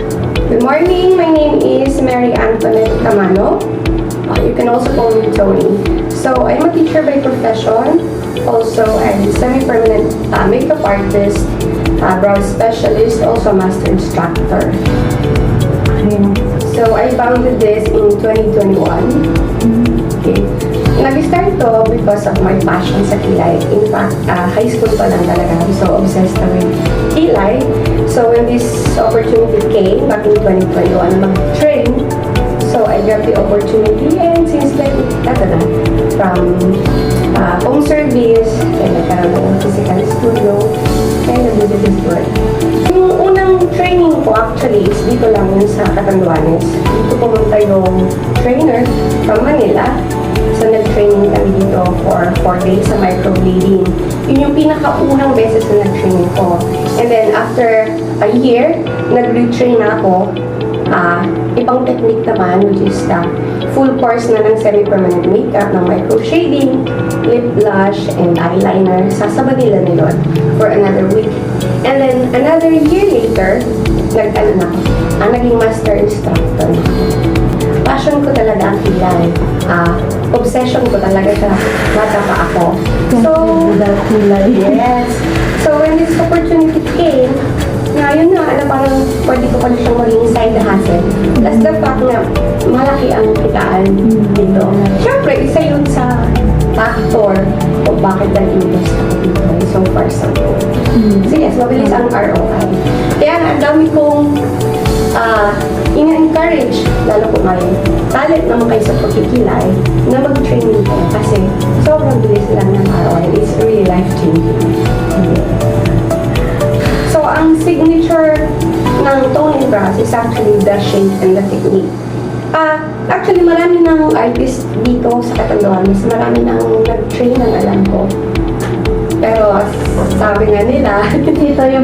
Good morning, my name is Mary Antoinette Camano. You can also call me Tony. So, I'm a teacher by profession. Also, I'm a semi-permanent makeup artist, brow specialist, also a master instructor. So, I founded this in 2021. Okay. Nag-start to because of my passion sa kilay. In fact, high school pa lang talaga. I'm so obsessed with kilay. So when this opportunity came back in 2021 mag-train, so I got the opportunity and since then, eto na. From home service, and nagkaroon ng physical studio, and nag-do this work. Yung unang training ko actually is dito lang yun sa Catanduanes. Dito pumunta yung trainer from Manila. So, nag-training kami dito for 4 days sa microblading. Yun yung pinaka-unang beses na nag-training ko. And then, after a year, nag-retrain na ako. Ibang technique naman, which is full course na ng semi-permanent makeup, ng micro-shading, lip blush, and eyeliner. Sasabad nila nilon for another week. And then, another year later, naging master instructor. Passion ko talaga ang kilay. Obsession ko talaga sa bata pa ako. So, yes. So, when this opportunity came, yun na parang pwede ko pala siyang maging side hustle. Plus the fact na malaki ang kitaan dito. Siyempre, isa yun sa factor kung bakit nag-invest ako dito. So far, so good. So yes, mabilis ang ROI. Kaya ang dami kong ina-encourage, lalo kung may talent naman kayo sa pagkikilay, na mag-training ko kasi sobrang bilis lang ng ROI. It's really life-changing. So, ang signature ng Tony Brows is actually the shape and the technique. Actually, marami ng artist dito sa Catanduanes, marami nang nag-train ng alam ko. Pero, sabi nga nila, ito yung sabi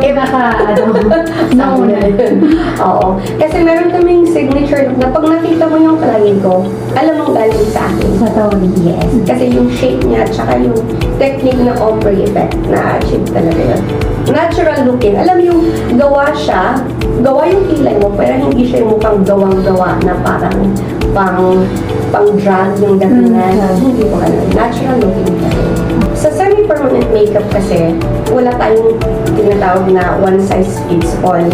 nga yun. Oo. Kasi meron kaming signature look na pag nakita mo yung client ko, alam mong galing sa akin. Sa Tony. Yes. Kasi yung shape niya, tsaka yung technique na ombre effect, na-achieve talaga yun. Natural looking. Alam mo yung gawa siya, gawa yung kilay mo, pero hindi siya yung mukhang gawang-gawa na parang pang-drag yung datingan. Hindi ko alam. Natural looking talaga. Sa semi-permanent makeup kasi, wala tayong tinatawag na one size fits all.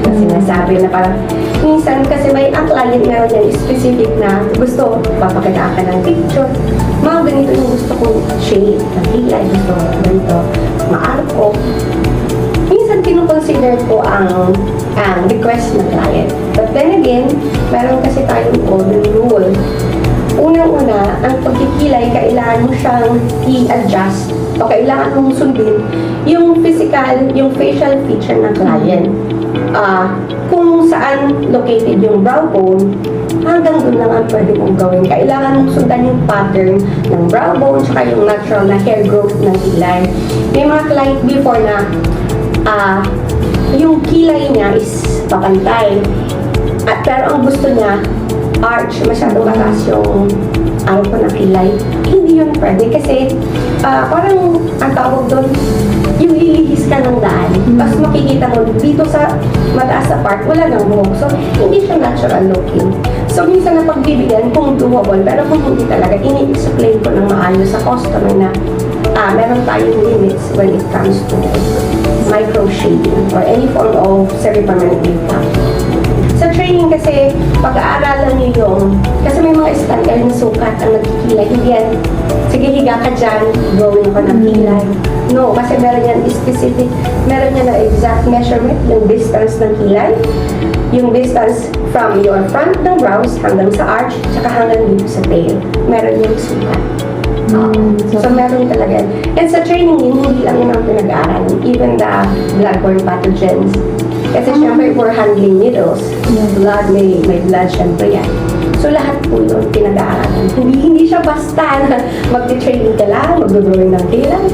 Kasi nasabi na parang, minsan kasi may ang client meron yan specific na gusto, papakita ka ng picture. Mga ganito yung gusto kong shade ng kilay, gusto ganito, maarko. Minsan kinukonsider ko ang request ng client. But then again, meron kasi tayong golden rule. Unang-una, ang pagkikilay, kailangan mo siyang i-adjust o kailangan mong sundin yung physical, yung facial feature ng client. Kung saan located yung brow bone, hanggang doon lang ang pwede mong gawin. Kailangan mong sundan yung pattern ng brow bone tsaka yung natural na hair growth ng kilay. May mga client before na yung kilay niya is papantay. Pero ang gusto niya, arch, masyadong mataas yung ko na kilay. Hindi yun pwede kasi parang ang tawag doon, yung lilihis ka ng daan. Tapos makikita mo dito sa mataas na part, wala nang buhok. So, hindi siya natural looking. So, minsan na pagbibigyan kung doable, pero kung hindi talaga, ini-explain ko ng maayos sa customer na meron tayong limits when it comes to micro-shading or any form of semi-permanent makeup. Sa training kasi, pag-aaralan niyo yung, kasi may mga standard na sukat ang nagkikilay. Hindi yan, sige higa ka dyan, drawing ko ng kilay. No, kasi meron yan specific, meron yan na exact measurement, yung distance ng kilay, yung distance from your front ng brows hanggang sa arch, tsaka hanggang dito sa tail. Meron yung sukat. So, meron talaga. And sa training yun, hindi lang yun ang pinag-aaralan. Even the bloodborne pathogens. Kasi syempre, we're handling needles. Blood, may blood syempre yan. So, lahat po yun pinag-aaralan. Hindi siya basta na mag-training ka lang, mag-drawing ng kilay,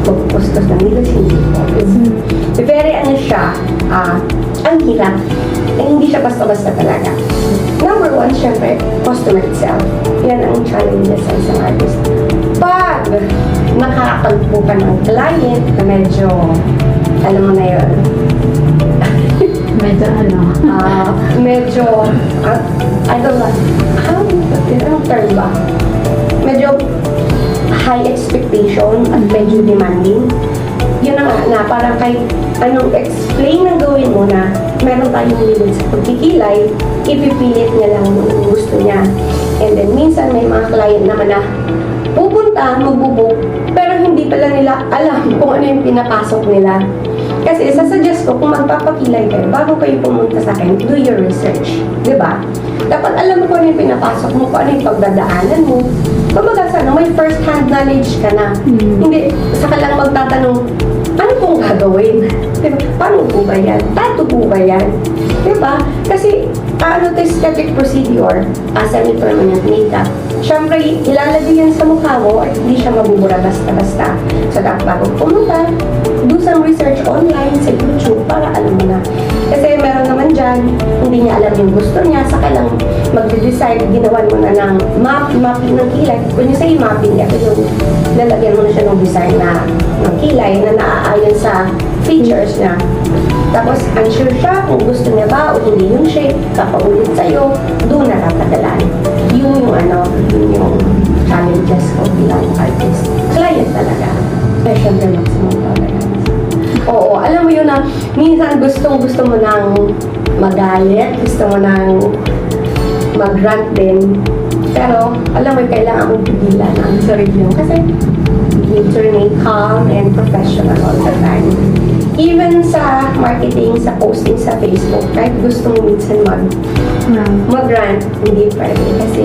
mag-pustos ng needles, hindi po. Very siya, ang hirap. Hindi siya basta-basta talaga. Number one, syempre, customer itself. Yan ang challenge sa isang artist. Pag nakakatagpo ka ng client na medyo, alam mo na yun, medyo ano. Medyo, I don't know, anong term ba? Medyo high expectation at medyo demanding. Yun na nga, na parang kahit anong explain ang gawin mo na meron tayong limit sa pagkikilay, ipipilit niya lang yung gusto niya. And then minsan may mga client naman na pupunta, magbubuk, pero hindi pala nila alam kung ano yung pinapasok nila. Kasi sasuggest ko, kung magpapakilay kayo, bago kayo pumunta sa akin, do your research. Diba? Dapat alam mo kung ano yung pinapasok mo, kung ano yung pagdadaanan mo. Kumbaga sana, may first-hand knowledge ka na. Hindi, saka lang magtatanong, ano pong gagawin? Diba? Paano po ba yan? Tato po ba yan? Diba? Kasi, anesthetic procedure, semi-permanent makeup, syempre, ilalagay yan sa mukha mo at hindi siya mabubura basta-basta. So, dapat bago pumunta, do some research online sa YouTube para alam mo na. Kasi meron naman dyan, hindi niya alam yung gusto niya, saka lang mag-decide, ginawan mo na ng mapping ng kilay. When you say mapping, ito yung lalagyan mo na siya ng design na ng kilay na naaayon sa features niya. Tapos, unsure siya kung gusto niya ba o hindi yung shape, kapaulit sa'yo, doon na tatagalan. Yun yung challenges ko bilang artist. Client talaga. Special the maximum tolerance. Oo, alam mo yun na minsan gusto mo nang magalit, gusto mo nang mag-rant din. Pero, alam mo, kailangan mong pigilan ang sarili mo. Kasi, you need to remain calm and professional all the time. Even sa marketing, sa posting sa Facebook, kahit gusto mo minsan mag-rant, hindi pwede. Kasi,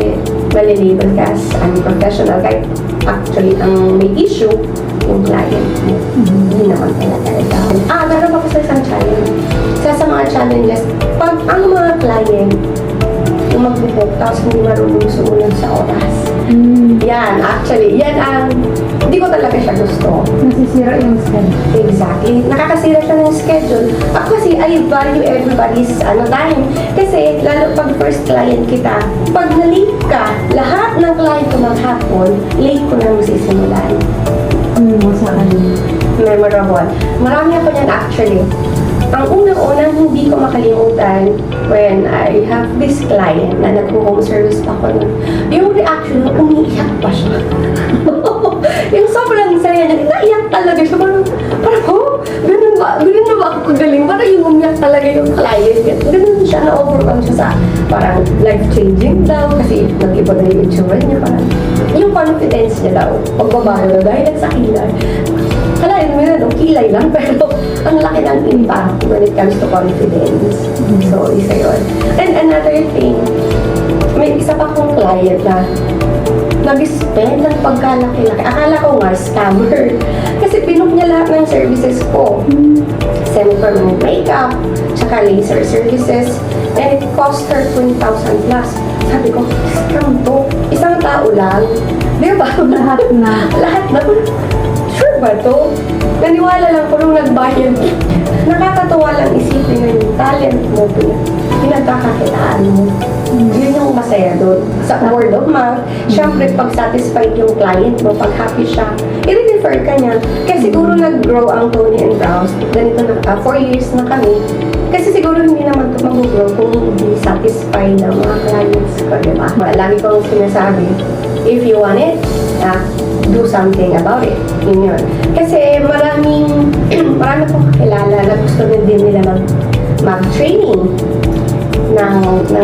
malilabel ka as unprofessional. Kahit actually, ang may issue, yung client mo. Hindi naman talaga ito. Meron ako sa isang challenge. Sa mga challenges, pag ang mga client, yung mag-book, tapos hindi marunong sumunod sa oras. Yan, actually, yan ang hindi ko talaga siya gusto. Nasisira yung schedule. Exactly. Nakakasira siya ng schedule. Ako kasi, I value everybody's time. Kasi, lalo pag first client kita, pag na-late ka, lahat ng client ko maghapon, late ko na masisimulan. Sa kanila. Memorable. Marami ako yan actually. Ang unang-unang hindi ko makalimutan when I have this client na nag-home service pa ko nun. Yung reaction, umiiyak pa siya. Yung sobrang saya niya, naiyak talaga siya. Parang, oh, ganun na ba ako kagaling? Parang yung umiyak talaga yung client. Ganun siya, na-overcome siya sa parang life-changing daw kasi nag-iba na yung itsura niya. Parang, yung confidence niya daw, pagbabago na dahil sa kilay. Kalain mo yun, kilay lang, pero ang laki ng impact when it comes to confidence. So, isa yun. And another thing, may isa pa akong client na nag-spend ng pagkalaki-laki. Akala ko nga, scammer. Kasi pinook niya lahat ng services ko. Semi-permanent makeup, tsaka laser services, and it cost her 20,000 plus. Sabi ko, scam to. Isang tao lang. Di ba? Lahat na. Lahat na. Sure ba to? Naniwala lang ko nung nagbayad. Nakakatawa lang isipin na yung talent mo, pinagkakakitaan mo. Yun yung masaya doon. Sa word of mouth, syempre pag satisfied yung client mo, pag happy siya, i-refer ka niya. Kasi siguro nag-grow ang Tony and Brows. Ganito na, 4 years na kami. Kasi siguro hindi naman ito mag-grow kung hindi satisfied ng mga clients ko, di ba? Lagi kong sinasabi, if you want it, do something about it. Yun yun. Kasi marami kong kakilala na gusto din nila mag-training ng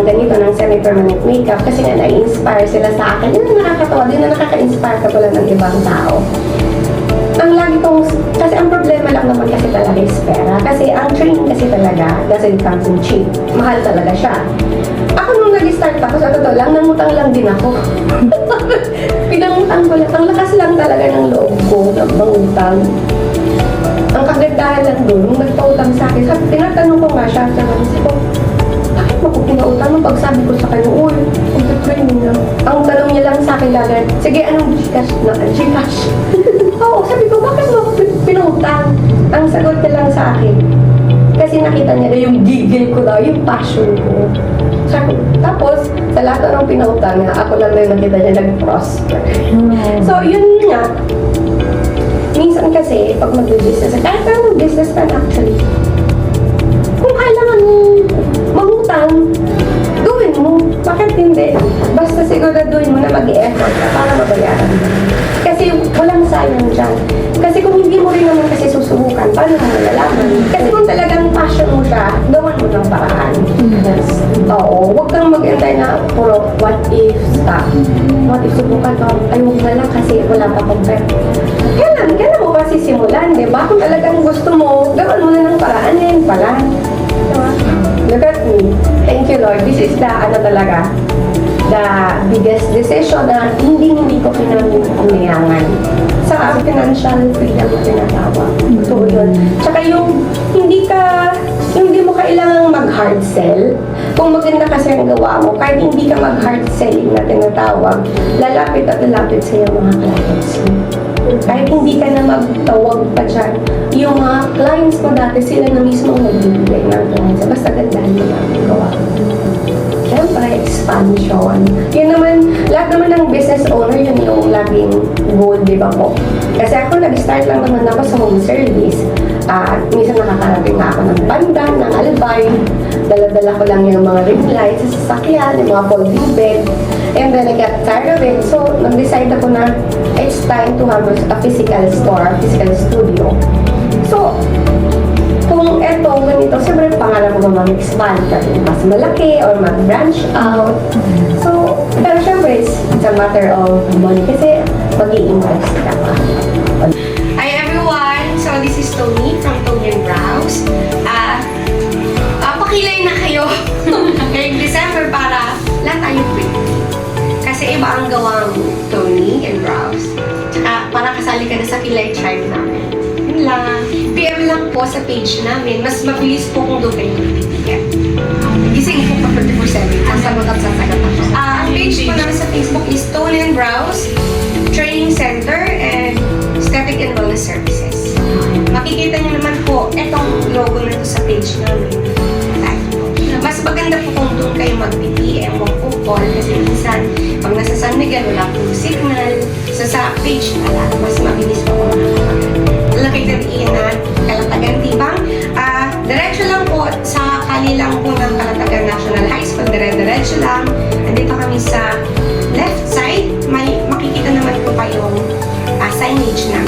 ganito, ng semi-permanent makeup kasi nga na-inspire sila sa akin. Yun ang nakakatawa din na nakaka-inspire ka pala ng ibang tao. Ang lagi kong, kasi ang problema lang naman kasi talaga is pera. Kasi ang training kasi talaga doesn't come in cheap. Mahal talaga siya. Ako nung nag-start ako, sa totoo lang, nangutang lang din ako. Pinangutang ko lang. Ang lakas lang talaga ng loob ko ng mangutang. Ang kagandahan lang doon, nung nagpautang sa akin, tinatanong ko nga siya, sabi ko, bakit mo ko pinautang? Nung pagsabi ko sa kanya, uy, mag-training na. Ang tanong niya lang sa akin lagay, sige, anong Gcash na? Gcash. Oo, sabi ko, bakit mo ako pinautang? Ang sagot niya lang sa akin, kasi nakita niya na yung gigil ko daw, yung passion ko. Tapos, sa lahat ng pinautang niya, ako lang na yung nakita niya nag-prosper. So, yun nga. Minsan kasi, pag mag-business, kahit na mag-business man actually, kung kailangan mo Oo, huwag kang mag-antay na puro what if stop. What if subukan ko, ay huwag na lang kasi wala pa akong prep. Kailan mo pa sisimulan, di ba? Kung talagang gusto mo, gawin mo na ng paraan din pala. Diba? Look at me. Thank you, Lord. This is the, talaga, the biggest decision na hindi ko pinag-umayangan. Sa financial freedom na tinatawag. Totoo yun. Tsaka yung hindi mo kailangang mag-hard sell. Kung maganda kasi ang gawa mo, kahit hindi ka mag-hard selling na tinatawag, lalapit at lalapit sa iyo mga clients mo. Kahit hindi ka na magtawag pa dyan, yung mga clients mo dati, sila na mismo magbibigay ng clients. Basta gandahan mo lang ang gawa mo. Siyempre, expansion. Yun naman, lahat naman ng business owner, yun yung laging goal, di ba po? Kasi ako, nag-start lang naman ako sa home service. At minsan nakakarating na ako ng pandan, ng albay. Dala-dala ko lang yung mga ring lights sa sasakyan, yung mga folding bed. And then I got tired of it. So, nag-decide ako na it's time to have a physical store, physical studio. So, kung eto, ganito, siyempre pangarap ko mag-expand ka mas malaki or mag-branch out. So, pero siyempre, it's a matter of money kasi mag-i-invest ka pa. Hi everyone! So, this is Tony from Tony & Brows. Pakilay na kayo ngayong December para lahat tayo pretty. Kasi iba ang gawang Tony & Brows. Tsaka para kasali ka na sa Kilay Tribe namin. Yun lang. PM lang po sa page namin. Mas mabilis po kung doon kayo magpipigyan. Gising po pa 24/7. Ang sagot at sasagot ako. Ang page po namin sa Facebook is Tony & Brows Training Center and Aesthetic and Wellness Services. Makikita nyo naman po itong logo na ito sa page namin. Mas maganda po kung doon kayo mag-PM, wag po call kasi minsan pag nasa San Miguel wala po signal. So sa page pala, mas mabilis po kung nakakapagod. Located in Calatagan, Tibang. Diretso lang po sa kali lang po ng Calatagan National High School. Diretso lang. Nandito kami sa left side. May makikita naman po kayong signage na